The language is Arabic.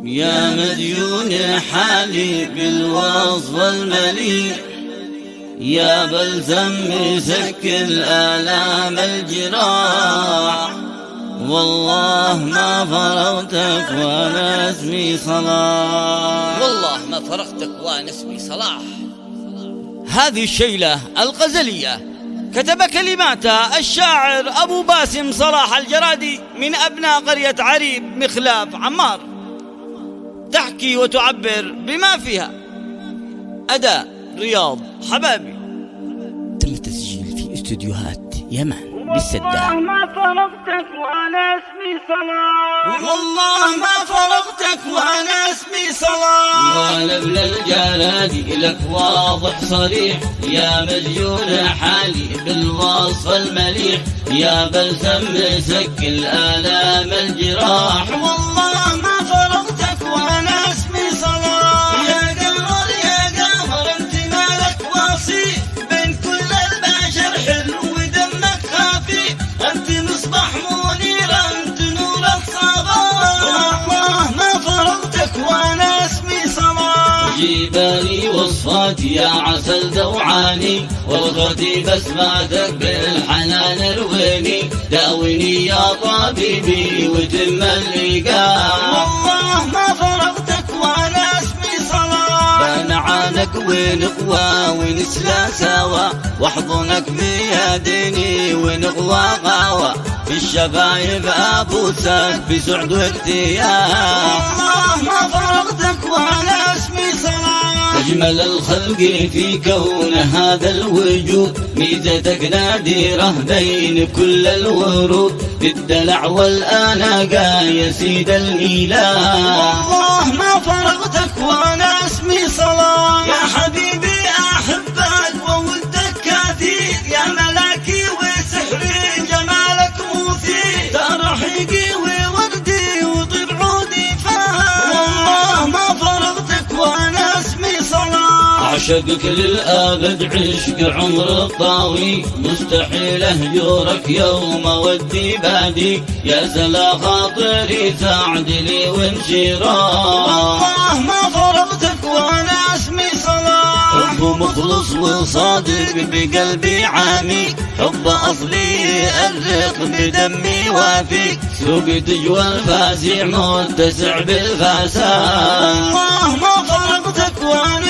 يا مديون حالي بالوصف المليء، يا بلزم مسك الآلام الجراح، والله ما فرغتك وانا اسمي صلاح. والله ما فرغتك وانا اسمي صلاح. هذه الشيلة الغزلية كتب كلماتها الشاعر أبو باسم صلاح الجرادي من أبناء قرية عريب مخلاف عمار، تحكي وتعبر بما فيها. أداء رياض حبابي. تم التسجيل في استوديوهات يمن بالسدة. والله ما فرغتك وانا اسمي صلاح، والله ما فرغتك وانا اسمي صلاح. وانا ابن الجرادي لك واضح صريح، يا مديون حالي بالوصف المليح، يا بلسم مسك الآلام الجراح، والله ما فرغتك وانا اسمي صلاح. يا قمر يا قمر انت مالك وصيف، بين كل البشر حلو ودمك خفيف، انت مصباح منير انت نور الصباح، والله ما فرغتك وانا اسمي صلاح. جيباني وصفاتي يا عسل دوعاني، وصفتي بسماتك بالحنان رويني، داويني يا طبيبي وتم اللقاء، والله ما فرغتك وانا اسمي صلاح. بنعانك ونقوى ونسلى سوا، واحضنك بيديني ونغوى غاوى، في الشفايف ابوسك بسعد واكتياح، والله ما فرغتك وانا اسمي صلاح. أجمل الخلق في كون هذا الوجود، ميزتك نادرة بين كل الورود، بالدلع والآنقة يا سيد الإله، والله ما فرغتك وانا اسمي صلاح. يا حبيبي أحبك وودك كثير، يا ملاكي وسحري جمالك مثير، ترحيقي ووردي وطيب عودي فهد، والله ما فرغتك وانا اسمي صلاح. أعشقك للأبد عشق عمر الطاوي، مستحيل أهجرك يوم ودي بادي، يا سلا خاطري ساعد لي وانشراح، والله ما فرغتك وانا اسمي صلاح. حب مخلص وصادق بقلبي عامي، حب أصلي أرق بدمي وافي، سوق تجوى الفاسع متسع بالفساد، والله ما فرغتك وانا